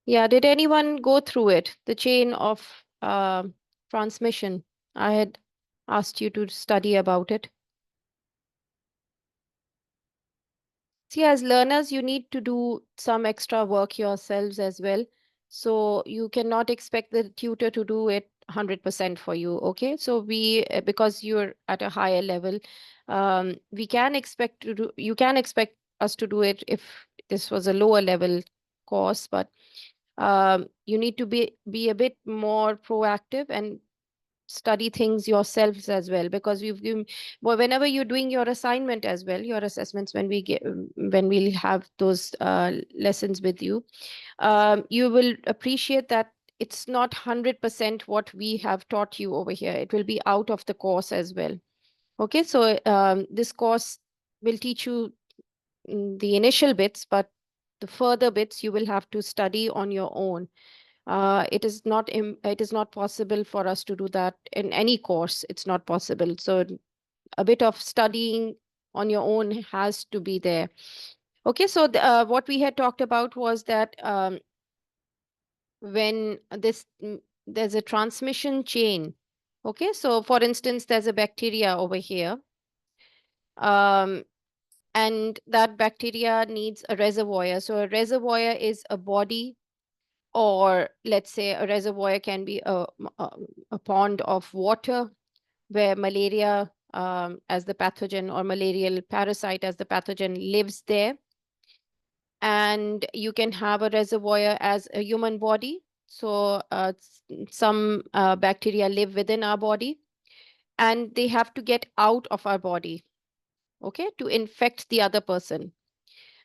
Yeah, did anyone go through it? The chain of transmission. I had asked you to study about it. See, as learners, you need to do some extra work yourselves as well. So you cannot expect the tutor to do it 100% for you. Okay. So because you're at a higher level, we can expect to do, you can expect us to do it if this was a lower level course, but you need to be a bit more proactive and study things yourselves as well, because well, whenever you're doing your assignment as well, your assessments, when we'll have those lessons with you, you will appreciate that it's not 100% what we have taught you over here. It will be out of the course as well. Okay, so this course will teach you the initial bits, but the further bits you will have to study on your own. It is not possible for us to do that in any course. It's not possible. So a bit of studying on your own has to be there. Okay, so what we had talked about was that when there's a transmission chain. Okay, so for instance, there's a bacteria over here, um, and that bacteria needs a reservoir. So a reservoir is a body, or let's say a reservoir can be a pond of water where malaria as the pathogen, or malarial parasite as the pathogen, lives there. And you can have a reservoir as a human body. So some bacteria live within our body, and they have to get out of our body, okay, to infect the other person.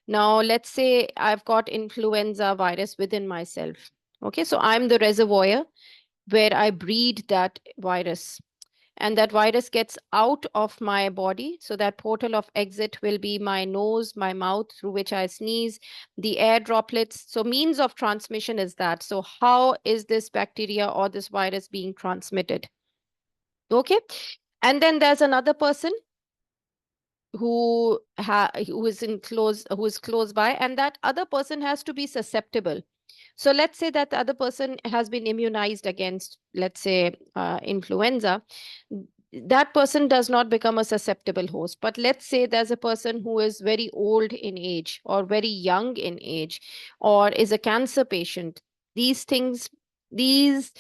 Now, let's say I've got influenza virus within myself. Okay, so I'm the reservoir where I breed that virus. And that virus gets out of my body. So that portal of exit will be my nose, my mouth, through which I sneeze, the air droplets. So means of transmission is that. So how is this bacteria or this virus being transmitted? Okay. And then there's another person who is close by, and that other person has to be susceptible. So let's say that the other person has been immunized against, let's say, influenza. That person does not become a susceptible host. But let's say there's a person who is very old in age, or very young in age, or is a cancer patient. These things, these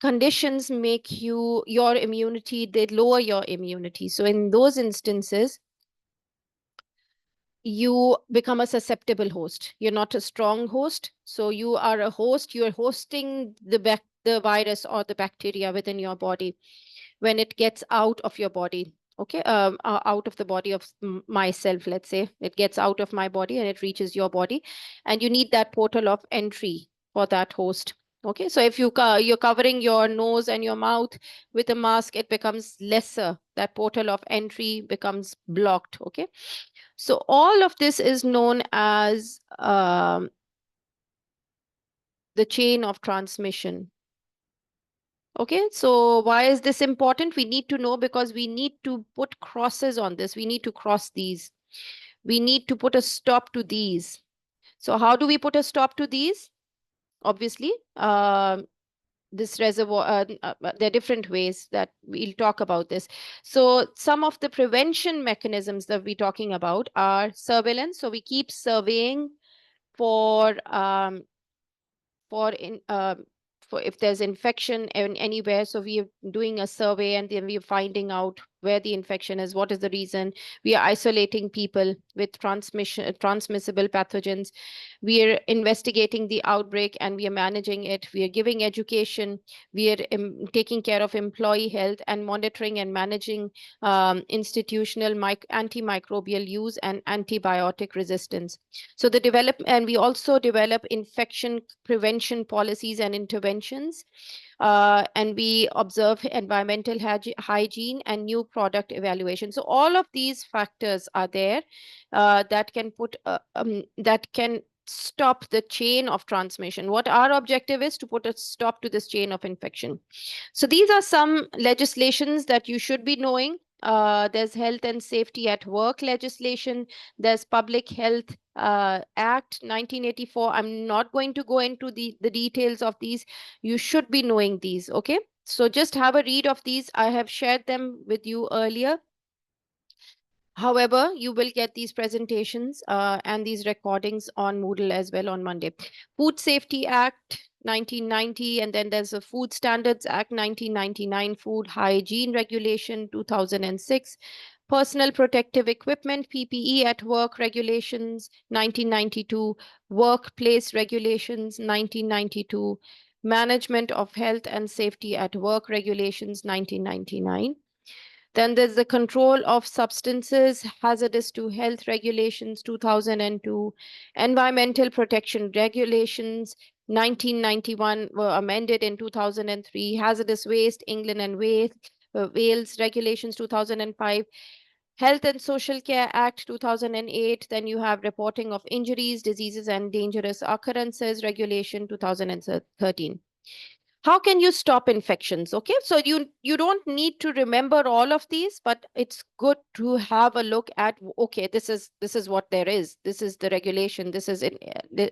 conditions make your immunity, they lower your immunity. So in those instances, you become a susceptible host. You're not a strong host. So you are a host. You're hosting the virus or the bacteria within your body when it gets out of your body. Okay, out of the body of myself, let's say it gets out of my body and it reaches your body, and you need that portal of entry for that host. Okay, so if you're covering your nose and your mouth with a mask, it becomes lesser. That portal of entry becomes blocked. Okay, so all of this is known as the chain of transmission. Okay, so why is this important? We need to know because we need to put crosses on this. We need to cross these. We need to put a stop to these. So how do we put a stop to these? Obviously, this reservoir, there are different ways that we'll talk about this. So some of the prevention mechanisms that we're talking about are surveillance. So we keep surveying for for in for if there's infection anywhere. So we are doing a survey, and then we are finding out where the infection is, what is the reason. We are isolating people with transmissible pathogens. We are investigating the outbreak and we are managing it. We are giving education. We are taking care of employee health and monitoring and managing institutional antimicrobial use and antibiotic resistance. So and we also develop infection prevention policies and interventions. And we observe environmental hygiene and new product evaluation. So all of these factors are there that can stop the chain of transmission. What our objective is to put a stop to this chain of infection. So these are some legislations that you should be knowing. There's Health and Safety at Work legislation. There's Public Health Act 1984. I'm not going to go into the details of these. You should be knowing these, okay? So just have a read of these. I have shared them with you earlier. However, you will get these presentations and these recordings on Moodle as well on Monday. Food Safety Act 1990, and then there's a Food Standards Act 1999, Food Hygiene Regulation 2006, Personal Protective Equipment PPE at Work Regulations 1992, Workplace Regulations 1992, Management of Health and Safety at Work Regulations 1999. Then there's the Control of Substances Hazardous to Health Regulations 2002, Environmental Protection Regulations 1991 were amended in 2003, Hazardous Waste England and Wales Regulations 2005, Health and Social Care Act 2008. Then you have Reporting of Injuries, Diseases and Dangerous Occurrences Regulation 2013. How can you stop infections? Okay, so you don't need to remember all of these, but it's good to have a look at, okay, this is what there is, this is the regulation, this is it,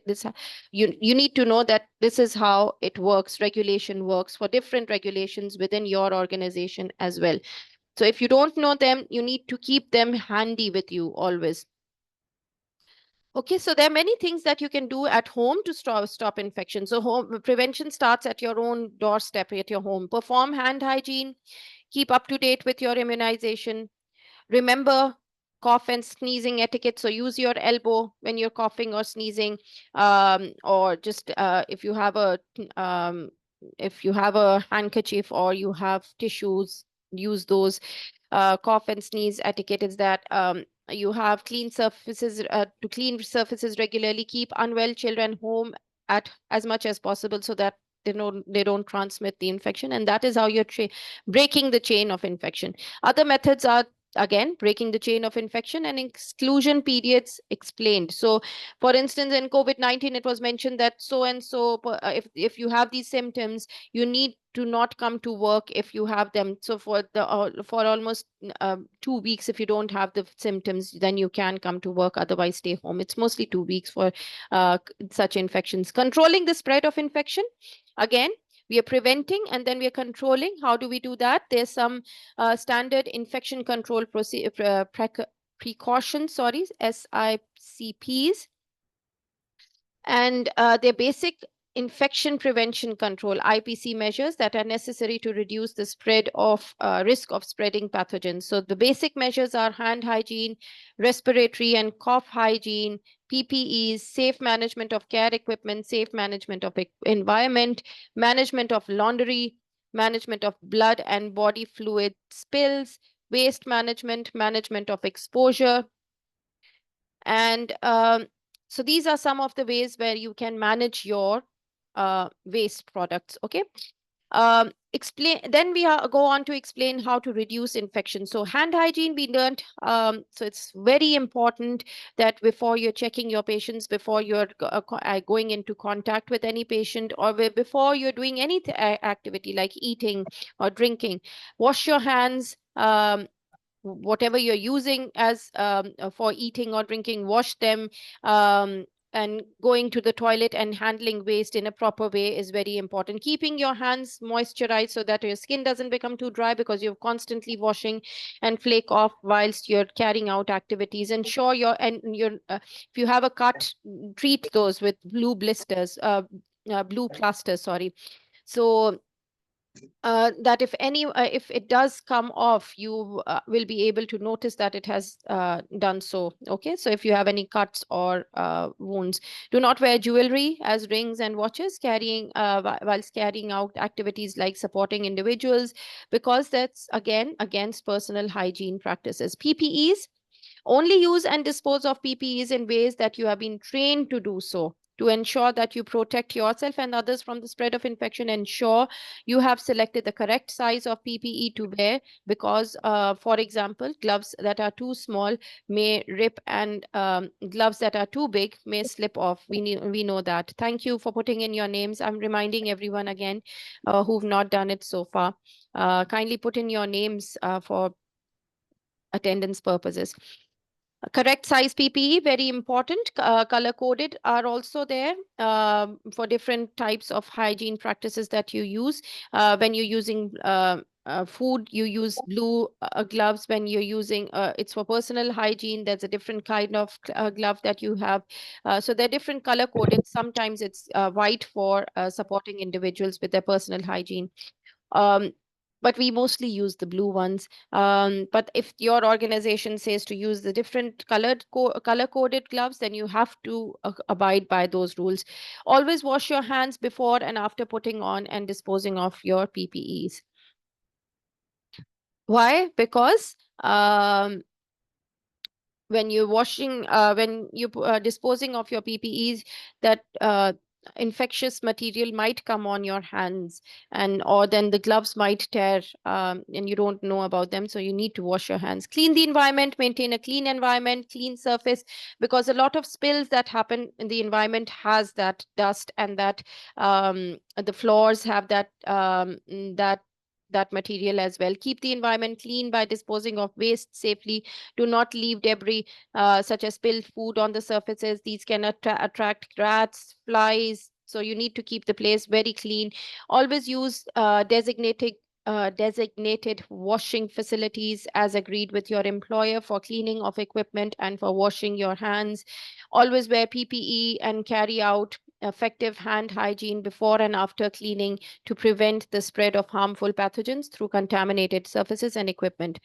this you need to know that this is how it works. Regulation works for different regulations within your organization as well. So if you don't know them, you need to keep them handy with you always. Okay, so there are many things that you can do at home to stop infection. So home prevention starts at your own doorstep at your home. Perform hand hygiene, keep up to date with your immunization. Remember cough and sneezing etiquette. So use your elbow when you're coughing or sneezing, or just if you have a handkerchief or you have tissues, use those. Cough and sneeze etiquette is that you have clean surfaces to clean surfaces regularly. Keep unwell children home at as much as possible so that they don't transmit the infection, and that is how you're breaking the chain of infection. Other methods are, again, breaking the chain of infection and exclusion periods explained. So for instance, in COVID-19 it was mentioned that so and so, if you have these symptoms, you need to not come to work if you have them. So for almost 2 weeks, if you don't have the symptoms, then you can come to work, otherwise stay home. It's mostly 2 weeks for such infections. Controlling the spread of infection, again, we are preventing and then we are controlling. How do we do that? There's some standard infection control precautions, SICPs, and their basic infection prevention control, IPC measures, that are necessary to reduce the spread of risk of spreading pathogens. So the basic measures are hand hygiene, respiratory and cough hygiene, PPEs, safe management of care equipment, safe management of environment, management of laundry, management of blood and body fluid spills, waste management, management of exposure. And so these are some of the ways where you can manage your waste products. Okay. Then we go on to explain how to reduce infection. So hand hygiene we learned. So it's very important that before you're checking your patients, before you're going into contact with any patient, or before you're doing any activity like eating or drinking, wash your hands. Whatever you're using as for eating or drinking, wash them. And going to the toilet and handling waste in a proper way is very important. Keeping your hands moisturized so that your skin doesn't become too dry because you're constantly washing and flake off whilst you're carrying out activities. Ensure if you have a cut, treat those with blue plaster, sorry. So that if it does come off, you will be able to notice that it has done so. Okay, so if you have any cuts or wounds, do not wear jewelry as rings and watches whilst carrying out activities like supporting individuals, because that's again against personal hygiene practices. PPEs, only use and dispose of PPEs in ways that you have been trained to do so. To ensure that you protect yourself and others from the spread of infection, ensure you have selected the correct size of PPE to wear, because, for example, gloves that are too small may rip, and gloves that are too big may slip off. We know that. Thank you for putting in your names. I'm reminding everyone again who've not done it so far. Kindly put in your names for attendance purposes. Correct size PPE, very important. Color coded are also there for different types of hygiene practices that you use. When you're using food, you use blue gloves. When you're using it's for personal hygiene, there's a different kind of glove that you have. So they're different color coded. Sometimes it's white for supporting individuals with their personal hygiene. Um, but we mostly use the blue ones. But if your organization says to use the different color coded gloves, then you have to abide by those rules. Always wash your hands before and after putting on and disposing of your PPEs. Why? Because when you're washing, when you disposing of your PPEs, that infectious material might come on your hands, and or then the gloves might tear, and you don't know about them. So you need to wash your hands. Clean the environment, maintain a clean environment, clean surface, because a lot of spills that happen in the environment has that dust, and that the floors have that material as well. Keep the environment clean by disposing of waste safely. Do not leave debris such as spilled food on the surfaces. These can attract rats, flies. So you need to keep the place very clean. Always use designated washing facilities as agreed with your employer for cleaning of equipment and for washing your hands. Always wear PPE and carry out effective hand hygiene before and after cleaning to prevent the spread of harmful pathogens through contaminated surfaces and equipment.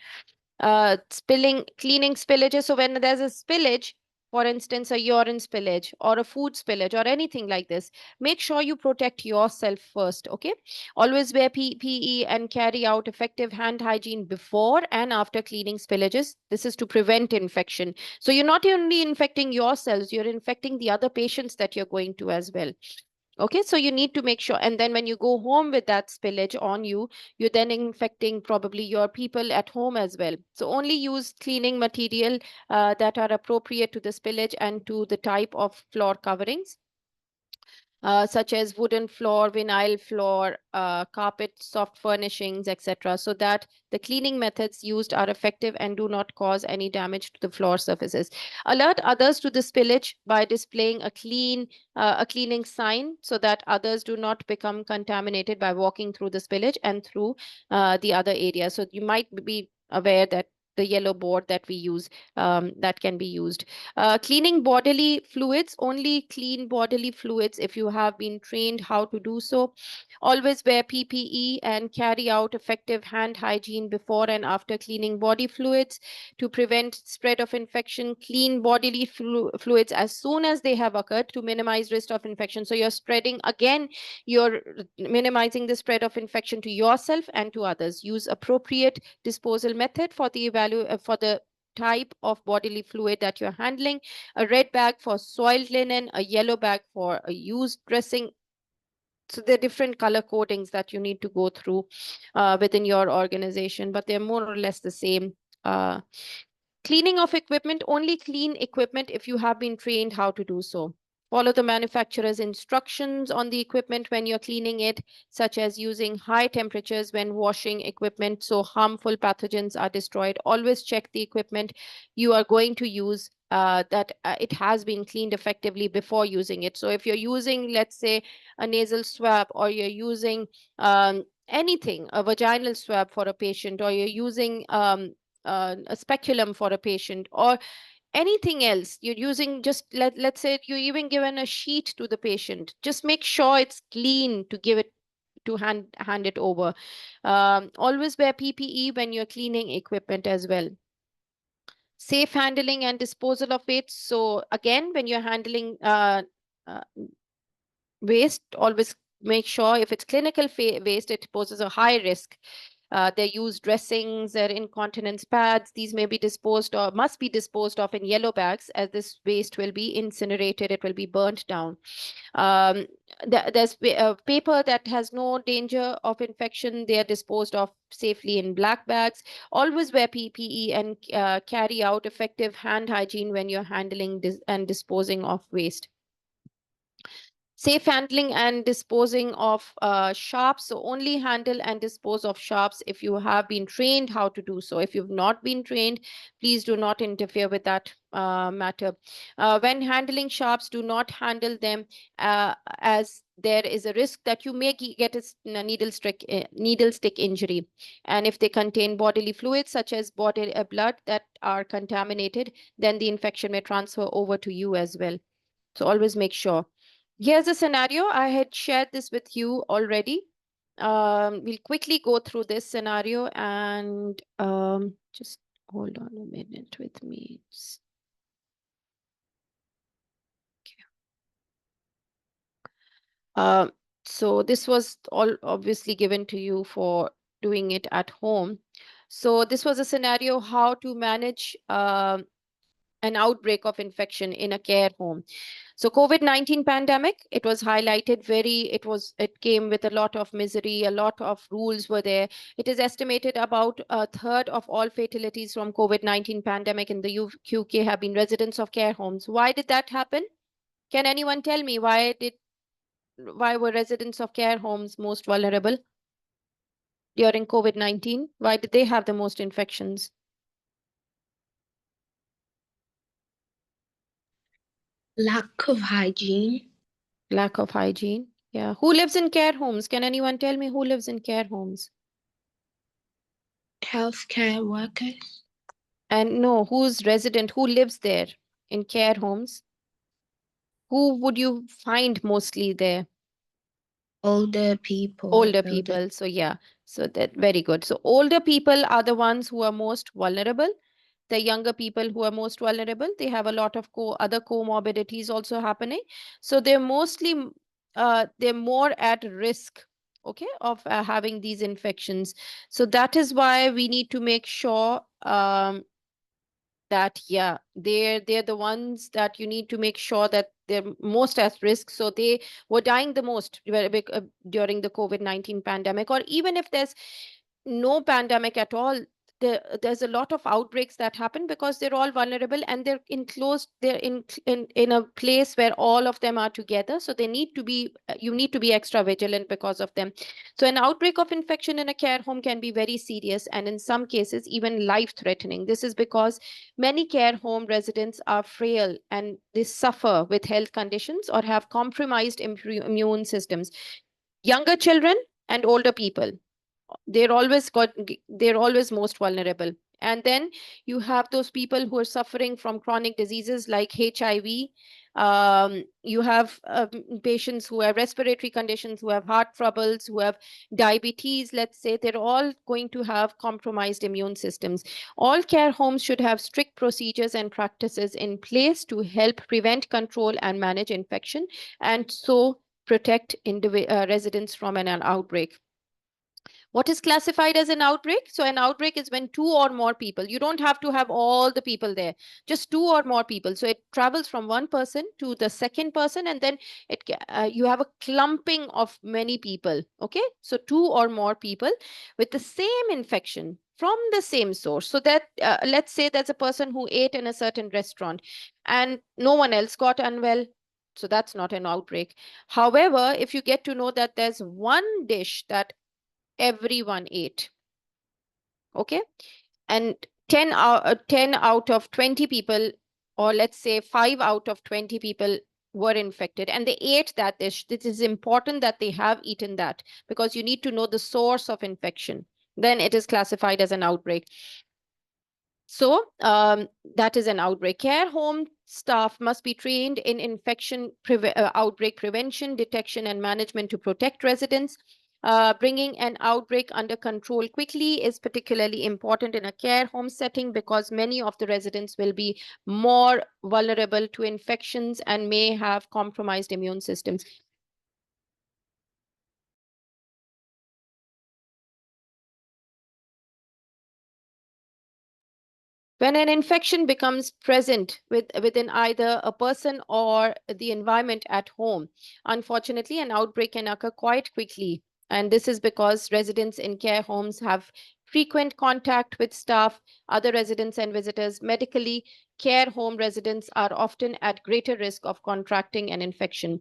Cleaning spillages. So when there's a spillage, for instance, a urine spillage or a food spillage or anything like this, make sure you protect yourself first. Okay. Always wear PPE and carry out effective hand hygiene before and after cleaning spillages. This is to prevent infection. So you're not only infecting yourselves, you're infecting the other patients that you're going to as well. Okay, so you need to make sure. And then when you go home with that spillage on you, you're then infecting probably your people at home as well. So only use cleaning material that are appropriate to the spillage and to the type of floor coverings. Such as wooden floor, vinyl floor, carpet, soft furnishings, etc., so that the cleaning methods used are effective and do not cause any damage to the floor surfaces. Alert others to the spillage by displaying a cleaning sign so that others do not become contaminated by walking through the spillage and through the other area. So you might be aware that the yellow board that we use, that can be used. Cleaning bodily fluids, only clean bodily fluids if you have been trained how to do so. Always wear PPE and carry out effective hand hygiene before and after cleaning body fluids to prevent spread of infection. Clean bodily fluids as soon as they have occurred to minimize risk of infection. So you're spreading, again, you're minimizing the spread of infection to yourself and to others. Use appropriate disposal method for the type of bodily fluid that you're handling. A red bag for soiled linen, a yellow bag for a used dressing. So there are different color codings that you need to go through within your organization, but they're more or less the same. Cleaning of equipment, only clean equipment if you have been trained how to do so. Follow the manufacturer's instructions on the equipment when you're cleaning it, such as using high temperatures when washing equipment so harmful pathogens are destroyed. Always check the equipment you are going to use that it has been cleaned effectively before using it. So if you're using, let's say, a nasal swab, or you're using anything, a vaginal swab for a patient, or you're using a speculum for a patient, or anything else you're using, just let's say you're even given a sheet to the patient, just make sure it's clean to give it to hand it over. Always wear PPE when you're cleaning equipment as well. Safe handling and disposal of waste. So again, when you're handling uh, waste, always make sure if it's clinical waste, it poses a high risk. Their used dressings, their incontinence pads, these may be disposed or must be disposed of in yellow bags, as this waste will be incinerated, it will be burnt down. There's paper that has no danger of infection, they are disposed of safely in black bags. Always wear PPE and carry out effective hand hygiene when you're handling and disposing of waste. Safe handling and disposing of sharps. So only handle and dispose of sharps if you have been trained how to do so. If you've not been trained, please do not interfere with that matter. When handling sharps, do not handle them as there is a risk that you may get a needle stick injury. And if they contain bodily fluids such as blood that are contaminated, then the infection may transfer over to you as well. So always make sure. Here's a scenario. I had shared this with you already. We'll quickly go through this scenario and just hold on a minute with me. Um, so this was all obviously given to you for doing it at home. So this was a scenario how to manage an outbreak of infection in a care home. So COVID-19 pandemic, it was highlighted it came with a lot of misery, a lot of rules were there. It is estimated about a third of all fatalities from COVID-19 pandemic in the UK have been residents of care homes. Why did that happen? Can anyone tell me why were residents of care homes most vulnerable during COVID-19? Why did they have the most infections? Lack of hygiene. Lack of hygiene. Yeah. Who lives in care homes? Can anyone tell me who lives in care homes? Healthcare workers. And no, who's resident? Who lives there in care homes? Who would you find mostly there? Older people. Older people. So yeah, so that very good. So older people are the ones who are most vulnerable. The younger people who are most vulnerable, they have a lot of other comorbidities also happening. So they're mostly they're more at risk, okay, of having these infections. So that is why we need to make sure that yeah, they're the ones that you need to make sure that they're most at risk. So they were dying the most during the COVID-19 pandemic, or even if there's no pandemic at all, there's a lot of outbreaks that happen because they're all vulnerable and they're in a place where all of them are together. So they need to be you need to be extra vigilant because of them. So an outbreak of infection in a care home can be very serious and in some cases even life threatening. This is because many care home residents are frail and they suffer with health conditions or have compromised immune systems. Younger children and older people, they're always most vulnerable. And then you have those people who are suffering from chronic diseases like HIV. You have patients who have respiratory conditions, who have heart troubles, who have diabetes, let's say. They're all going to have compromised immune systems. All care homes should have strict procedures and practices in place to help prevent, control, and manage infection, and so protect residents from an outbreak. What is classified as an outbreak? So an outbreak is when two or more people, you don't have to have all the people there, just two or more people. So it travels from one person to the second person, and then you have a clumping of many people. Okay, so two or more people with the same infection from the same source. So that let's say there's a person who ate in a certain restaurant and no one else got unwell. So that's not an outbreak. However, if you get to know that there's one dish that everyone ate, okay, and 10 out of 20 people, or let's say 5 out of 20 people were infected and they ate that dish, this is important that they have eaten that, because you need to know the source of infection, then it is classified as an outbreak. So that is an outbreak. Care home staff must be trained in outbreak prevention, detection, and management to protect residents. Bringing an outbreak under control quickly is particularly important in a care home setting because many of the residents will be more vulnerable to infections and may have compromised immune systems. When an infection becomes present within either a person or the environment at home, unfortunately, an outbreak can occur quite quickly. And this is because residents in care homes have frequent contact with staff, other residents and visitors. Medically, care home residents are often at greater risk of contracting an infection.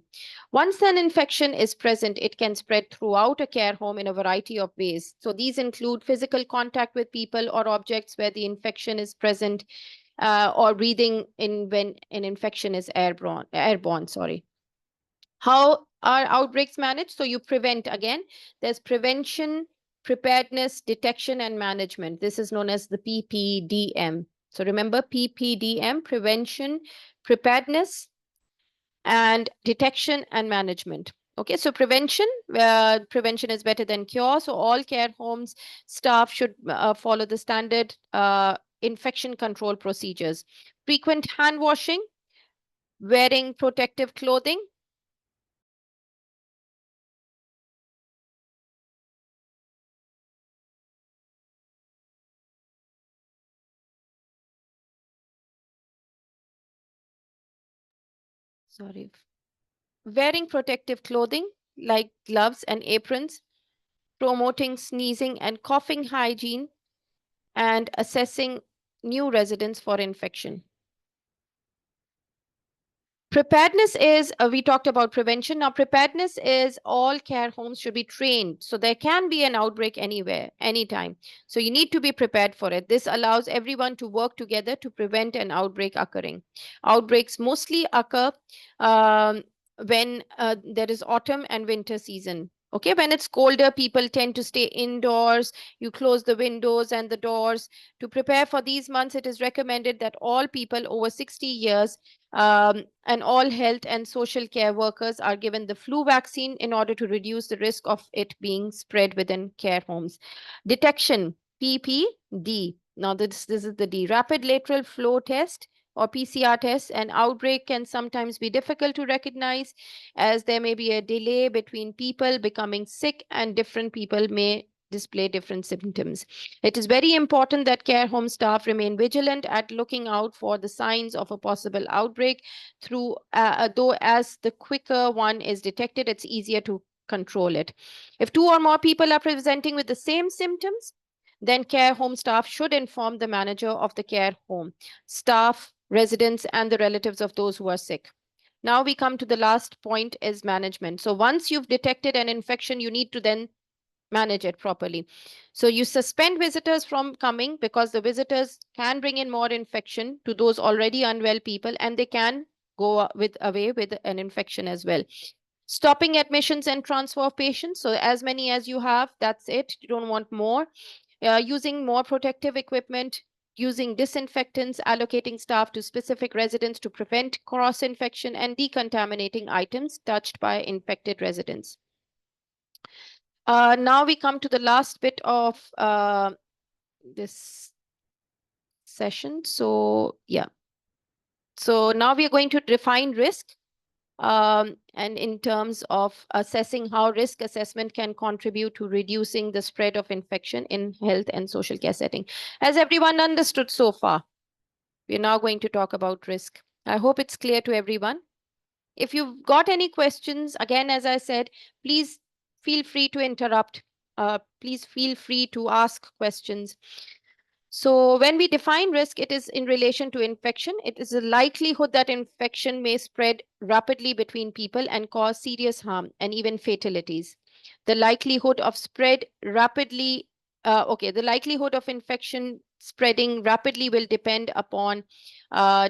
Once an infection is present, it can spread throughout a care home in a variety of ways. So these include physical contact with people or objects where the infection is present, or breathing in when an infection is airborne, sorry. How are outbreaks managed? So you prevent, again, there's prevention, preparedness, detection, and management. This is known as the PPDM. So remember PPDM, prevention, preparedness, and detection and management. Okay, so prevention is better than cure. So all care homes staff should follow the standard infection control procedures. Frequent hand washing, wearing protective clothing, sorry, wearing protective clothing like gloves and aprons, promoting sneezing and coughing hygiene, and assessing new residents for infection. Preparedness is, we talked about prevention. Now, preparedness is all care homes should be trained. So there can be an outbreak anywhere, anytime. So you need to be prepared for it. This allows everyone to work together to prevent an outbreak occurring. Outbreaks mostly occur when there is autumn and winter season. Okay, when it's colder, people tend to stay indoors. You close the windows and the doors. To prepare for these months, it is recommended that all people over 60 years and all health and social care workers are given the flu vaccine in order to reduce the risk of it being spread within care homes. Detection, PPD. Now, this is the D, rapid lateral flow test or PCR test. An outbreak can sometimes be difficult to recognize as there may be a delay between people becoming sick and different people may display different symptoms. It is very important that care home staff remain vigilant at looking out for the signs of a possible outbreak though as the quicker one is detected, it's easier to control it. If two or more people are presenting with the same symptoms, then care home staff should inform the manager of the care home, staff, residents, and the relatives of those who are sick. Now we come to the last point is management. So once you've detected an infection, you need to then manage it properly. So you suspend visitors from coming because the visitors can bring in more infection to those already unwell people, and they can go away with an infection as well. Stopping admissions and transfer of patients. So as many as you have, that's it. You don't want more. Using more protective equipment, using disinfectants, allocating staff to specific residents to prevent cross-infection, and decontaminating items touched by infected residents. Now we come to the last bit of this session. So yeah. So now we are going to define risk. And in terms of assessing how risk assessment can contribute to reducing the spread of infection in health and social care setting. Has everyone understood so far? We're now going to talk about risk. I hope it's clear to everyone. If you've got any questions, again, as I said, please feel free to interrupt. Please feel free to ask questions. So when we define risk, it is in relation to infection. It is a likelihood that infection may spread rapidly between people and cause serious harm and even fatalities. The likelihood of spread rapidly, the likelihood of infection spreading rapidly will depend upon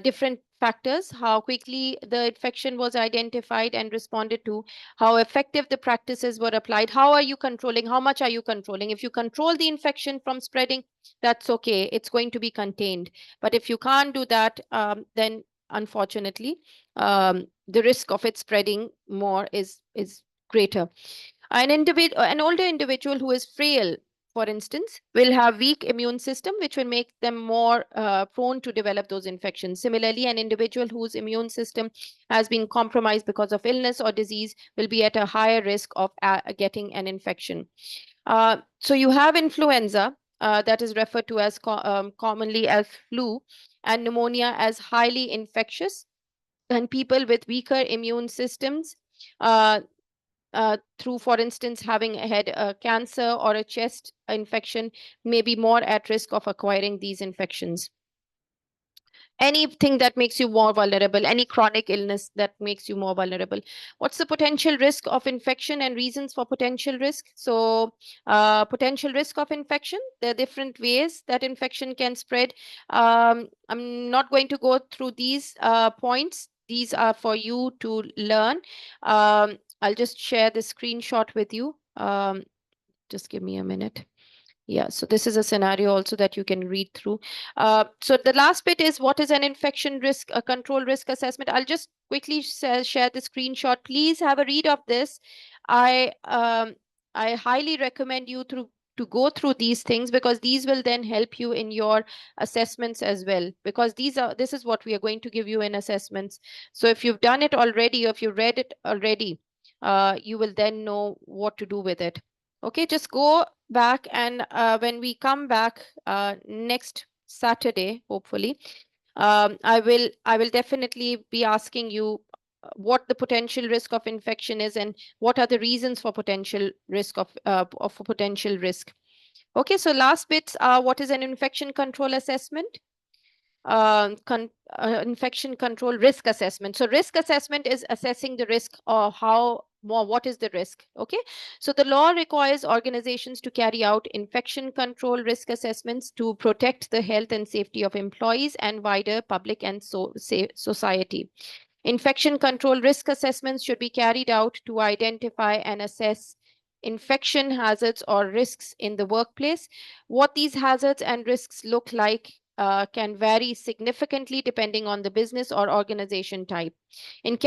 different factors: how quickly the infection was identified and responded to, how effective the practices were applied, how are you controlling, how much are you controlling. If you control the infection from spreading, that's okay, it's going to be contained. But if you can't do that, then unfortunately, the risk of it spreading more is greater. An older individual who is frail, for instance, will have weak immune system, which will make them more prone to develop those infections. Similarly, an individual whose immune system has been compromised because of illness or disease will be at a higher risk of getting an infection. So you have influenza, that is referred to as commonly as flu, and pneumonia as highly infectious. And people with weaker immune systems, uh, through, for instance, having had a cancer or a chest infection, may be more at risk of acquiring these infections. Anything that makes you more vulnerable, any chronic illness that makes you more vulnerable. What's the potential risk of infection and reasons for potential risk? So potential risk of infection, there are different ways that infection can spread. I'm not going to go through these points. These are for you to learn. I'll just share the screenshot with you. Just give me a minute. Yeah, so this is a scenario also that you can read through. So the last bit is, what is an infection risk, a control risk assessment? I'll just quickly share the screenshot. Please have a read of this. I I highly recommend you to go through these things, because these will then help you in your assessments as well, because this is what we are going to give you in assessments. So if you've done it already, or if you read it already, you will then know what to do with it. Okay, just go back, and when we come back next Saturday, hopefully, I will definitely be asking you what the potential risk of infection is, and what are the reasons for potential risk of potential risk. Okay, so last bits are, what is an infection control assessment? Infection control risk assessment. So risk assessment is assessing the risk, or what is the risk. Okay, so the law requires organizations to carry out infection control risk assessments to protect the health and safety of employees and wider public and society. Infection control risk assessments should be carried out to identify and assess infection hazards or risks in the workplace. What these hazards and risks look like can vary significantly depending on the business or organization type. In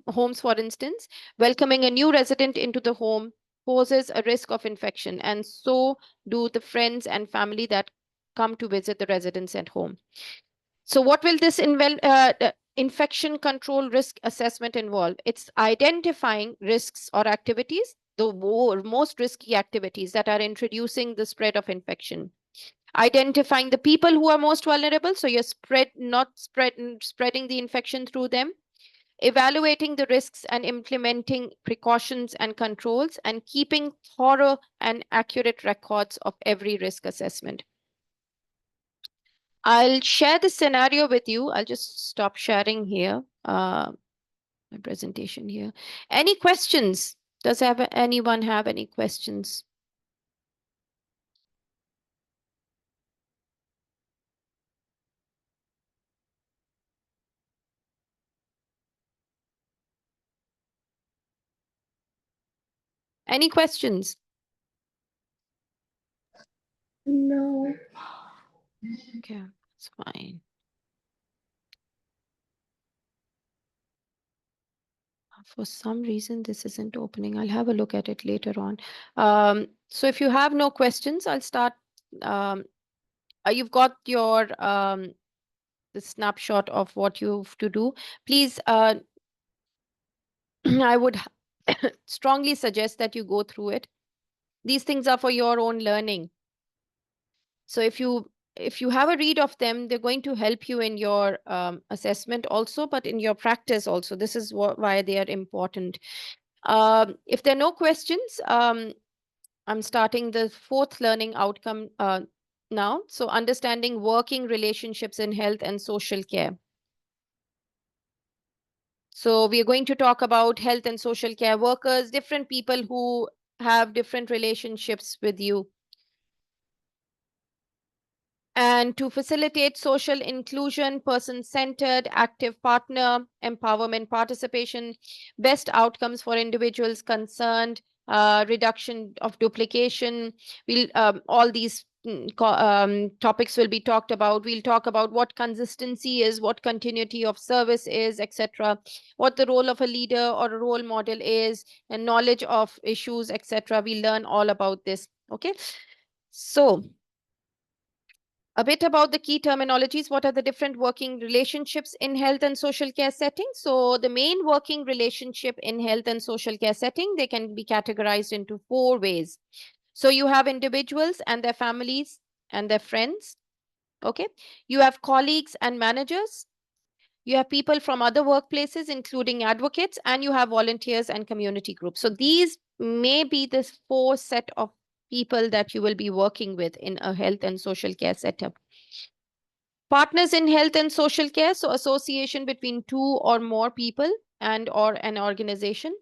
homes, for instance, welcoming a new resident into the home poses a risk of infection, and so do the friends and family that come to visit the residents at home. So what will this infection control risk assessment involve? It's identifying risks or activities, the most risky activities that are introducing the spread of infection. Identifying the people who are most vulnerable, so you're spreading the infection through them. Evaluating the risks and implementing precautions and controls, and keeping thorough and accurate records of every risk assessment. I'll share the scenario with you. I'll just stop sharing here, my presentation here. Any questions? Does anyone have any questions? Any questions? No. Okay, that's fine. For some reason, this isn't opening. I'll have a look at it later on. So if you have no questions, I'll start. You've got your the snapshot of what you have to do. Please, I would strongly suggest that you go through it. These things are for your own learning. So if you have a read of them, they're going to help you in your assessment also, but in your practice also. This is why they are important. If there are no questions, I'm starting the fourth learning outcome now. So understanding working relationships in health and social care. So we are going to talk about health and social care workers, different people who have different relationships with you. And to facilitate social inclusion, person-centered, active partner, empowerment, participation, best outcomes for individuals concerned, reduction of duplication. All these topics will be talked about. We'll talk about what consistency is, what continuity of service is, etc., what the role of a leader or a role model is, and knowledge of issues, etc. We'll learn all about this. Okay, so a bit about the key terminologies. What are the different working relationships in health and social care settings? So the main working relationship in health and social care setting, they can be categorized into 4 ways. So you have individuals and their families and their friends. Okay. You have colleagues and managers. you have people from other workplaces, including advocates, and you have volunteers and community groups. So these may be the 4 set of people that you will be working with in a health and social care setup. Partners in health and social care, so association between 2 or more people and or an organization.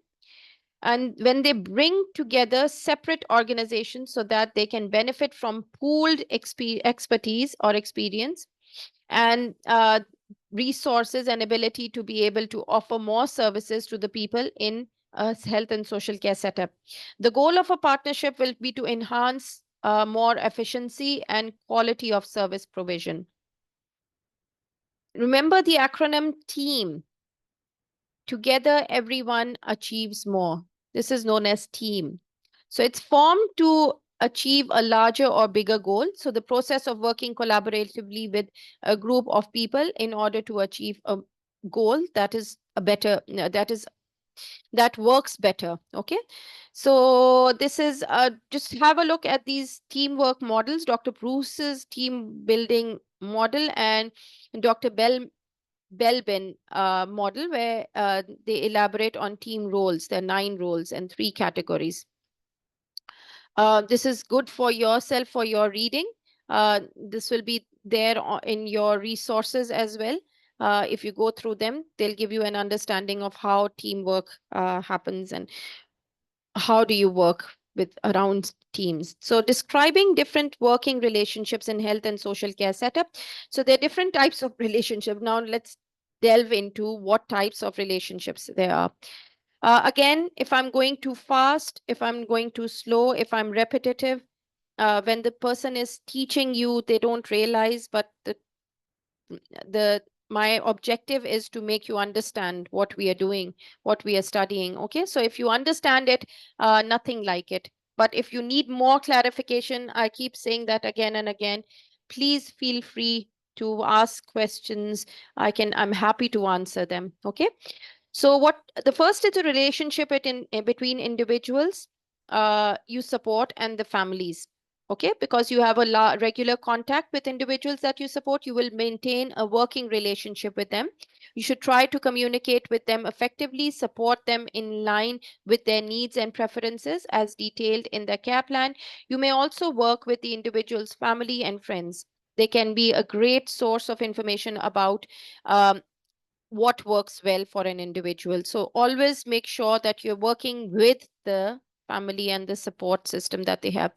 And when they bring together separate organizations so that they can benefit from pooled expertise or experience, and resources and ability to be able to offer more services to the people in a health and social care setup. The goal of a partnership will be to enhance more efficiency and quality of service provision. Remember the acronym TEAM. Together, everyone achieves more. This is known as TEAM. So it's formed to achieve a larger or bigger goal. So the process of working collaboratively with a group of people in order to achieve a goal that is a better, that works better. Okay. So this is just have a look at these teamwork models, Dr. Bruce's team building model and Dr. Belbin model, where they elaborate on team roles. There are 9 roles and 3 categories. This is good for yourself, for your reading. This will be there in your resources as well. If you go through them, they'll give you an understanding of how teamwork happens and how do you work with around teams. So describing different working relationships in health and social care setup. So there are different types of relationship. Now let's delve into what types of relationships there are. Again, if I'm going too fast, if I'm going too slow, if I'm repetitive, when the person is teaching you, they don't realize, but the my objective is to make you understand what we are doing, what we are studying. Okay, so if you understand it, nothing like it. But if you need more clarification, I keep saying that again and again, please feel free to ask questions. I'm happy to answer them. Okay. So what the first is a relationship between individuals you support and the families. Okay, because you have a regular contact with individuals that you support, you will maintain a working relationship with them. You should try to communicate with them effectively, support them in line with their needs and preferences as detailed in their care plan. You may also work with the individual's family and friends. They can be a great source of information about what works well for an individual. So always make sure that you're working with the family and the support system that they have.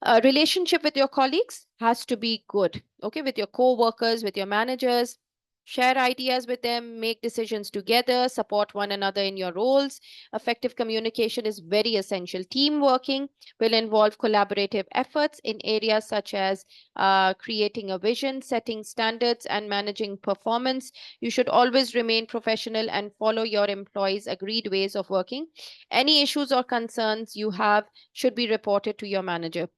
A relationship with your colleagues has to be good. Okay, with your co-workers, with your managers, share ideas with them, make decisions together, support one another in your roles. Effective communication is very essential. Team working will involve collaborative efforts in areas such as creating a vision, setting standards, and managing performance. You should always remain professional and follow your employees' agreed ways of working. Any issues or concerns you have should be reported to your manager.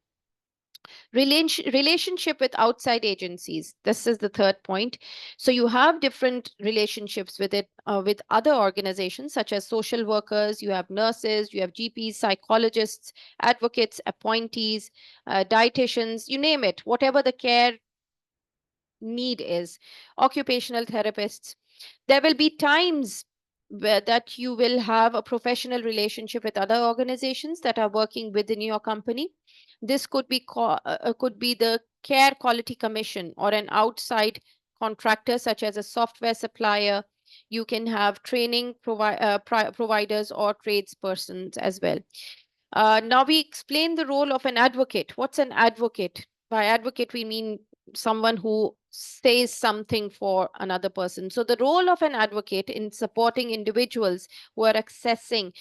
Relationship with outside agencies, this is the third point. So you have different relationships with it, with other organizations such as social workers, you have nurses, you have GPs, psychologists, advocates, appointees, dietitians, you name it, whatever the care need is, occupational therapists. There will be times that you will have a professional relationship with other organizations that are working within your company. This could be the Care Quality Commission or an outside contractor such as a software supplier. You can have training providers or tradespersons as well. Now we explain the role of an advocate. What's an advocate? By advocate, we mean someone who says something for another person. So the role of an advocate in supporting individuals who are accessing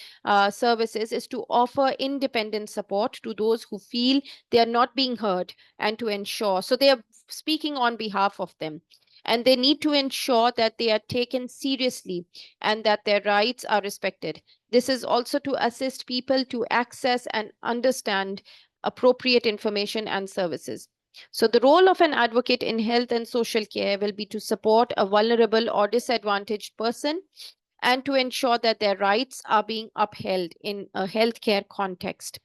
services is to offer independent support to those who feel they are not being heard and to ensure. So they are speaking on behalf of them. And they need to ensure that they are taken seriously and that their rights are respected. This is also to assist people to access and understand appropriate information and services. So the role of an advocate in health and social care will be to support a vulnerable or disadvantaged person and to ensure that their rights are being upheld in a healthcare context.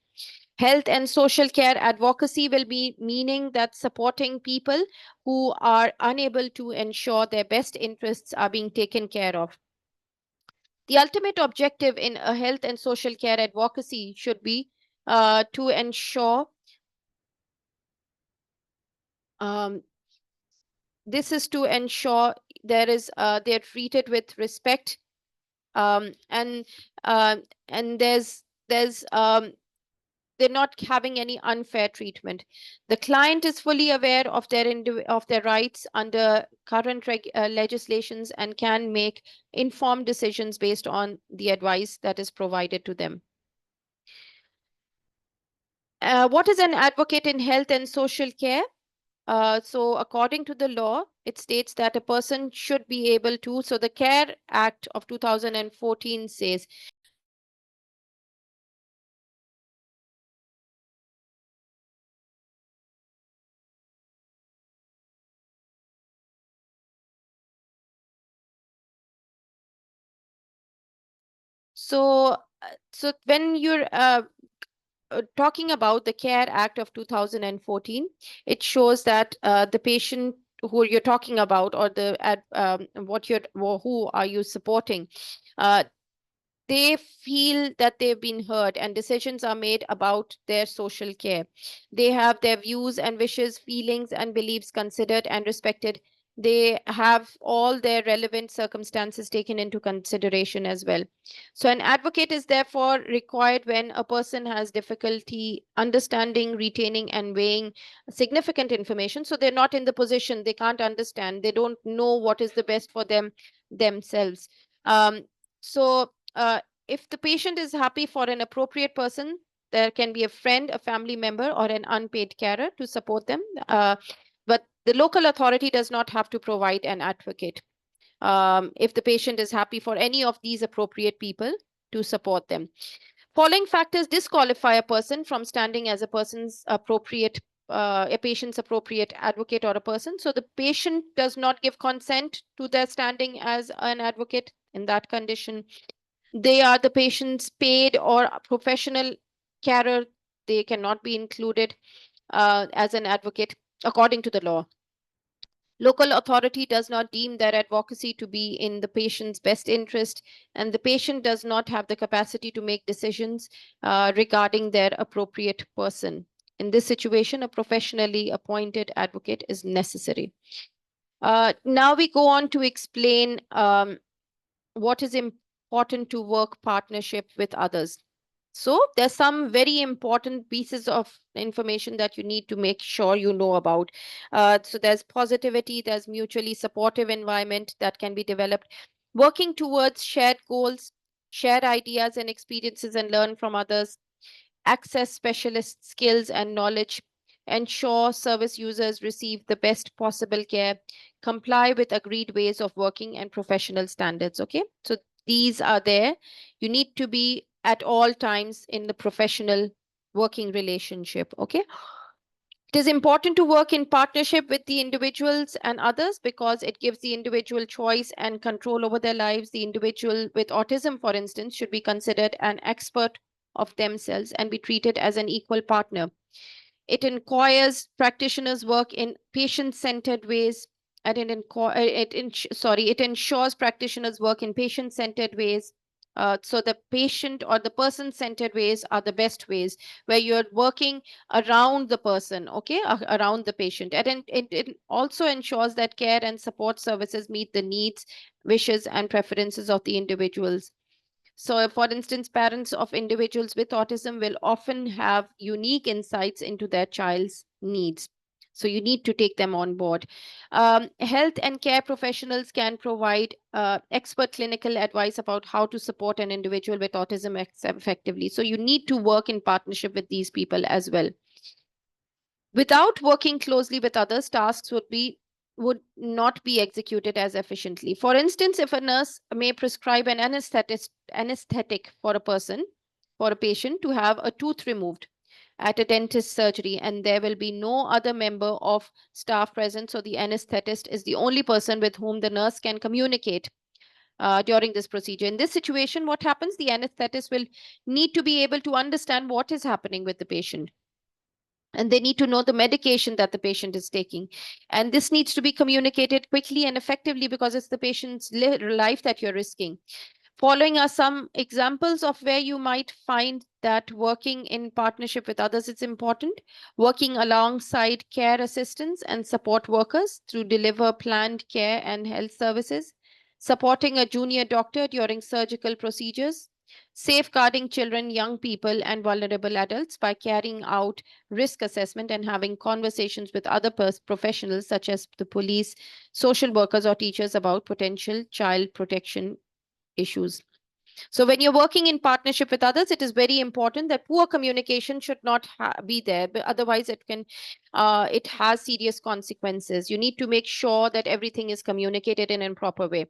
Health and social care advocacy will be meaning that supporting people who are unable to ensure their best interests are being taken care of. The ultimate objective in a health and social care advocacy should be to ensure um, this is to ensure they're treated with respect, and uh, there's they're not having any unfair treatment. The client is fully aware of of their rights under current legislations and can make informed decisions based on the advice that is provided to them. What is an advocate in health and social care? So according to the law, it states that a person should be able to, so the Care Act of 2014 says, so so when you're talking about the Care Act of 2014, it shows that the patient who you're talking about, or who are you supporting, uh, they feel that they've been heard and decisions are made about their social care. They have their views and wishes, feelings and beliefs considered and respected. They have all their relevant circumstances taken into consideration as well. So, an advocate is therefore required when a person has difficulty understanding, retaining, and weighing significant information. So, they're not in the position, they can't understand, they don't know what is the best for them themselves. So, if the patient is happy for an appropriate person, there can be a friend, a family member, or an unpaid carer to support them. But the local authority does not have to provide an advocate if the patient is happy for any of these appropriate people to support them. Following factors disqualify a person from standing as a patient's appropriate advocate or a person. So the patient does not give consent to their standing as an advocate in that condition. They are the patient's paid or professional carer. They cannot be included as an advocate according to the law. Local authority does not deem their advocacy to be in the patient's best interest, and the patient does not have the capacity to make decisions regarding their appropriate person. In this situation, a professionally appointed advocate is necessary. Now we go on to explain what is important to work partnership with others. So there's some very important pieces of information that you need to make sure you know about. So there's positivity, there's mutually supportive environment that can be developed, working towards shared goals, share ideas and experiences and learn from others, access specialist skills and knowledge, ensure service users receive the best possible care, comply with agreed ways of working and professional standards. Okay, so these are there. You need to be at all times in the professional working relationship. Okay, it is important to work in partnership with the individuals and others because it gives the individual choice and control over their lives. The individual with autism, for instance, should be considered an expert of themselves and be treated as an equal partner. It inquires practitioners work in patient-centered ways, and it ensures practitioners work in patient-centered ways. So the patient or the person-centered ways are the best ways, where you're working around the person, okay, around the patient. And it also ensures that care and support services meet the needs, wishes, and preferences of the individuals. So, for instance, parents of individuals with autism will often have unique insights into their child's needs. So, you need to take them on board. Health and care professionals can provide expert clinical advice about how to support an individual with autism effectively. So, you need to work in partnership with these people as well. Without working closely with others, tasks would not be executed as efficiently. For instance, if a nurse may prescribe an anesthetic for a patient to have a tooth removed at a dentist surgery, and there will be no other member of staff present, so the anesthetist is the only person with whom the nurse can communicate. during this procedure. In this situation, what happens? The anesthetist will need to be able to understand what is happening with the patient, and they need to know the medication that the patient is taking. And this needs to be communicated quickly and effectively because it's the patient's life that you're risking. Following are some examples of where you might find that working in partnership with others is important. Working alongside care assistants and support workers to deliver planned care and health services. Supporting a junior doctor during surgical procedures. Safeguarding children, young people, and vulnerable adults by carrying out risk assessment and having conversations with other professionals such as the police, social workers, or teachers about potential child protection issues. So when you're working in partnership with others, it is very important that poor communication should not be there. But otherwise, it has serious consequences. You need to make sure that everything is communicated in a proper way.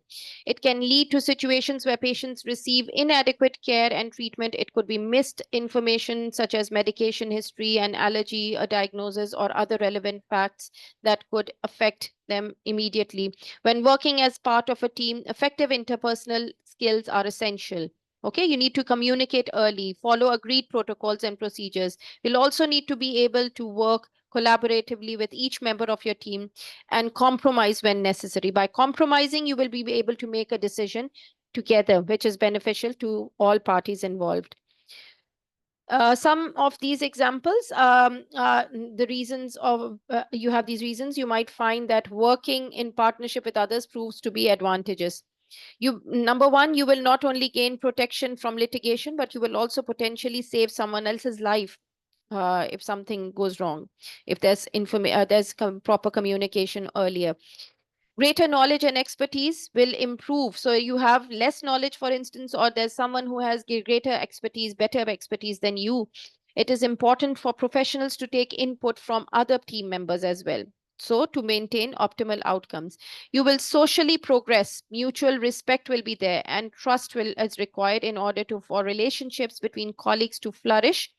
It can lead to situations where patients receive inadequate care and treatment. It could be missed information such as medication history and allergy, a diagnosis, or other relevant facts that could affect them immediately. When working as part of a team, effective interpersonal skills are essential. Okay, you need to communicate early, follow agreed protocols and procedures. You'll also need to be able to work collaboratively with each member of your team and compromise when necessary. By compromising, you will be able to make a decision together, which is beneficial to all parties involved. Some of these examples, the reasons of you have these reasons, you might find that working in partnership with others proves to be advantageous. Number one, you will not only gain protection from litigation, but you will also potentially save someone else's life if something goes wrong, if there's proper communication earlier. Greater knowledge and expertise will improve. So you have less knowledge, for instance, or there's someone who has greater expertise, better expertise than you. It is important for professionals to take input from other team members as well. So to maintain optimal outcomes, you will socially progress. Mutual respect will be there, and trust is required in order for relationships between colleagues to flourish.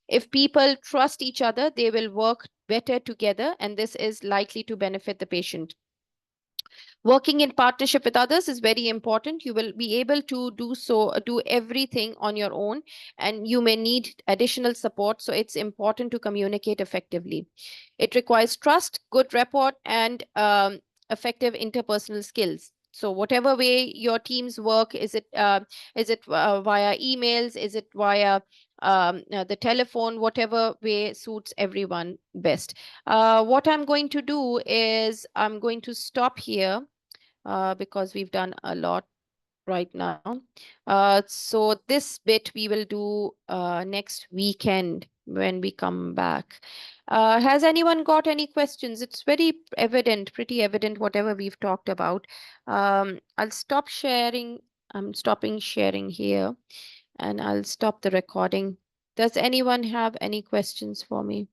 If people trust each other, they will work better together, and this is likely to benefit the patient. Working in partnership with others is very important. You will be able to do everything on your own, and you may need additional support. So it's important to communicate effectively. It requires trust, good rapport, and effective interpersonal skills. So whatever way your teams work, is it via emails, is it via the telephone, whatever way suits everyone best. What I'm going to do is I'm going to stop here because we've done a lot right now. So this bit we will do next weekend when we come back. Has anyone got any questions? It's very evident, pretty evident, whatever we've talked about. I'll stop sharing. I'm stopping sharing here, and I'll stop the recording. Does anyone have any questions for me?